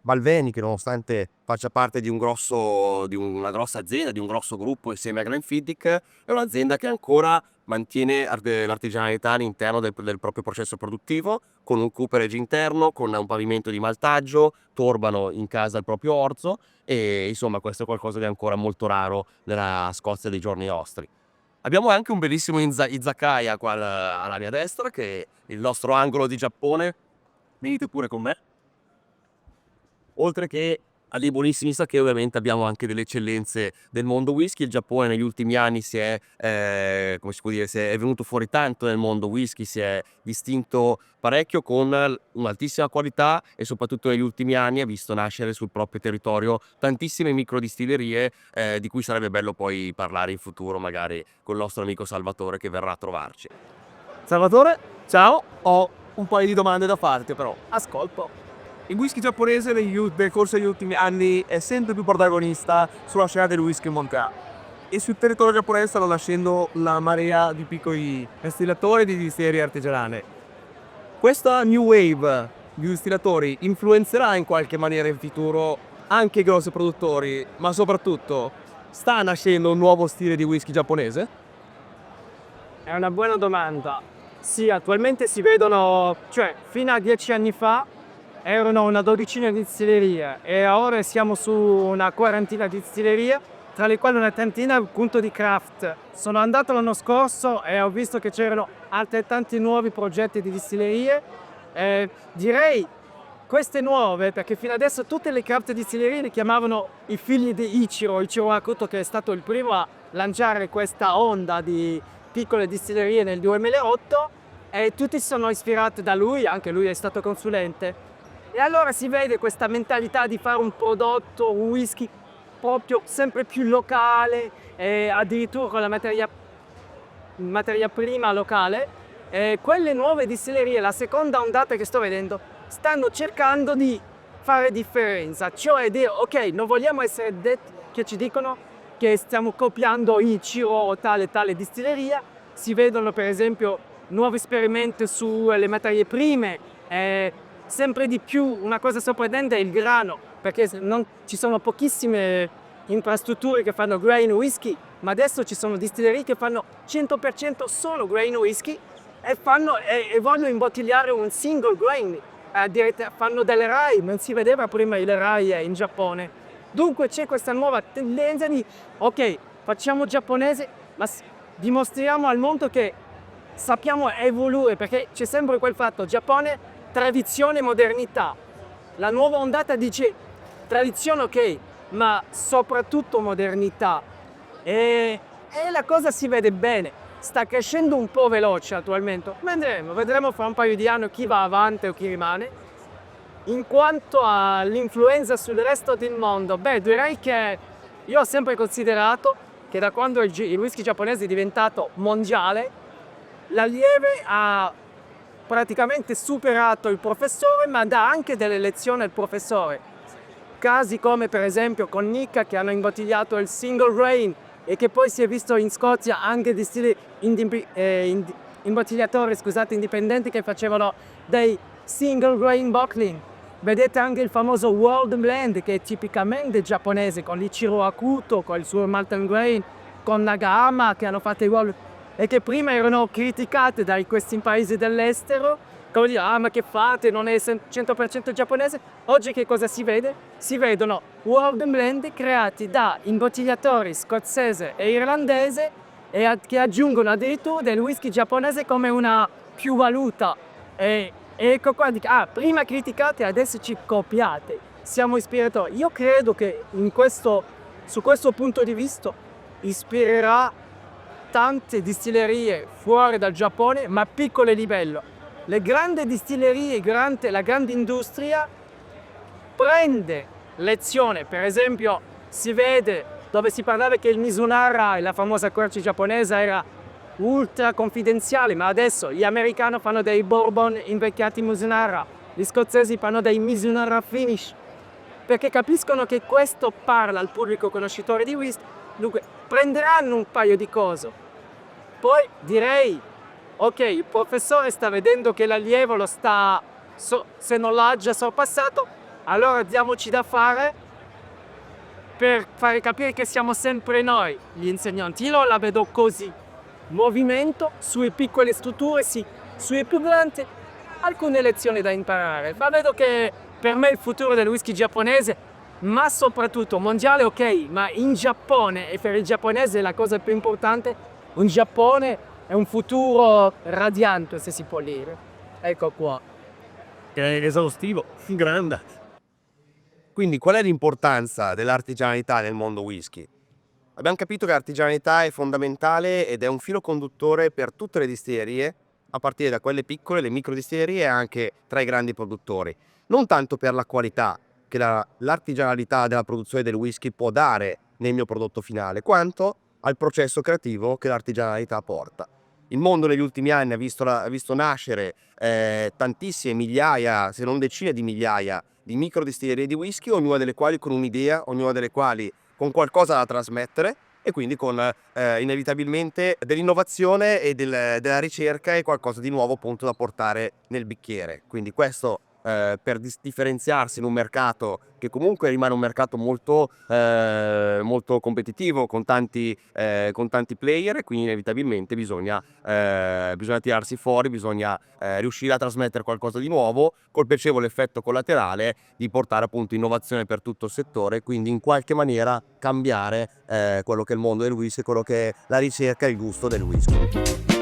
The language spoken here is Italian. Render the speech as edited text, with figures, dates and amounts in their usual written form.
Balvenie, che nonostante faccia parte di una grossa azienda, di un grosso gruppo insieme a Glenfiddich, è un'azienda che ancora mantiene l'artigianalità all'interno del proprio processo produttivo, con un cooperage interno, con un pavimento di maltagio, torbano in casa il proprio orzo e insomma questo è qualcosa di ancora molto raro nella Scozia dei giorni nostri. Abbiamo anche un bellissimo izakaya qua alla mia destra, che è il nostro angolo di Giappone. Venite pure con me. Oltre che a dei buonissimi sake, ovviamente abbiamo anche delle eccellenze del mondo whisky. Il Giappone negli ultimi anni si è, come si può dire, è venuto fuori tanto nel mondo whisky, si è distinto parecchio con un'altissima qualità e soprattutto negli ultimi anni ha visto nascere sul proprio territorio tantissime microdistillerie, di cui sarebbe bello poi parlare in futuro, magari col nostro amico Salvatore che verrà a trovarci. Salvatore, ciao, ho un paio di domande da farti però. Ascolto. Il whisky giapponese nel corso degli ultimi anni è sempre più protagonista sulla scena del whisky mondiale. E sul territorio giapponese stanno nascendo la marea di piccoli distillatori e di distillerie artigiane. Questa new wave di distillatori influenzerà in qualche maniera in futuro anche i grossi produttori, ma soprattutto sta nascendo un nuovo stile di whisky giapponese? È una buona domanda. Sì, attualmente si vedono, cioè fino a 10 anni fa erano una dozzina di distillerie e ora siamo su una quarantina di distillerie, tra le quali una trentina appunto di craft. Sono andato l'anno scorso e ho visto che c'erano altrettanti nuovi progetti di distillerie. Direi queste nuove, perché fino adesso tutte le craft distillerie le chiamavano i figli di Ichiro Hakuto, che è stato il primo a lanciare questa onda di piccole distillerie nel 2008 e tutti sono ispirati da lui, anche lui è stato consulente. E allora si vede questa mentalità di fare un prodotto, un whisky proprio sempre più locale, addirittura con la materia prima locale. Quelle nuove distillerie, la seconda ondata che sto vedendo, stanno cercando di fare differenza, cioè dire ok, non vogliamo essere detti che ci dicono che stiamo copiando Ichiro o tale distilleria. Si vedono per esempio nuovi esperimenti sulle materie prime, sempre di più una cosa sorprendente è il grano, perché ci sono pochissime infrastrutture che fanno grain whisky, ma adesso ci sono distillerie che fanno 100% solo grain whisky e vogliono imbottigliare un single grain, fanno delle rye, non si vedeva prima le rye in Giappone. Dunque c'è questa nuova tendenza di ok, facciamo giapponese, ma dimostriamo al mondo che sappiamo evolvere, perché c'è sempre quel fatto Giappone, tradizione e modernità. La nuova ondata dice tradizione ok, ma soprattutto modernità. E la cosa si vede bene, sta crescendo un po' veloce attualmente. Vedremo fra un paio di anni chi va avanti o chi rimane. In quanto all'influenza sul resto del mondo, direi che io ho sempre considerato che da quando il whisky giapponese è diventato mondiale, l'allieve ha praticamente superato il professore, ma dà anche delle lezioni al professore. Casi come per esempio con Nikka, che hanno imbottigliato il single grain e che poi si è visto in Scozia anche di stili imbottigliatori indipendenti che facevano dei single grain bottling. Vedete anche il famoso World Blend, che è tipicamente giapponese, con l'Ichiro Hakuto, con il suo Malton Grain, con Nagahama, che hanno fatto i World, e che prima erano criticate da questi paesi dell'estero, come dire, ma che fate, non è 100% giapponese. Oggi che cosa si vede? Si vedono World Blend creati da imbottigliatori scozzese e irlandese che aggiungono addirittura del whisky giapponese come una più valuta. E ecco qua, prima criticate, adesso ci copiate. Siamo ispiratori. Io credo che su questo punto di vista ispirerà tante distillerie fuori dal Giappone, ma a piccolo livello. Le grandi distillerie, la grande industria prende lezione. Per esempio si vede dove si parlava che il Mizunara, la famosa quercia giapponese, era ultra confidenziale, ma adesso gli americani fanno dei bourbon invecchiati Mizunara, gli scozzesi fanno dei Mizunara finish, perché capiscono che questo parla al pubblico conoscitore di whisky. Dunque prenderanno un paio di cose. Poi direi ok, il professore sta vedendo che l'allievo lo sta se non l'ha già sorpassato, Allora diamoci da fare per fare capire che siamo sempre noi gli insegnanti. Io la vedo così: movimento sulle piccole strutture, sì, sulle più grandi alcune lezioni da imparare. Ma vedo che per me il futuro del whisky giapponese, ma soprattutto mondiale, ok, ma in Giappone, e per il giapponese la cosa più importante, un Giappone è un futuro radiante, se si può dire. Ecco qua. Che è esaustivo, grande. Quindi qual è l'importanza dell'artigianalità nel mondo whisky? Abbiamo capito che l'artigianalità è fondamentale ed è un filo conduttore per tutte le distillerie, a partire da quelle piccole, le micro distillerie e anche tra i grandi produttori. Non tanto per la qualità che l'artigianalità della produzione del whisky può dare nel mio prodotto finale, quanto al processo creativo che l'artigianalità porta. Il mondo negli ultimi anni ha visto nascere tantissime migliaia, se non decine di migliaia, di micro distillerie di whisky, ognuna delle quali con un'idea, ognuna delle quali con qualcosa da trasmettere e quindi con inevitabilmente dell'innovazione e della ricerca e qualcosa di nuovo appunto da portare nel bicchiere. Quindi questo per differenziarsi in un mercato che comunque rimane un mercato molto competitivo con tanti player, e quindi inevitabilmente bisogna tirarsi fuori, bisogna riuscire a trasmettere qualcosa di nuovo col piacevole effetto collaterale di portare appunto innovazione per tutto il settore e quindi in qualche maniera cambiare quello che è il mondo del whisky, quello che è la ricerca e il gusto del whisky.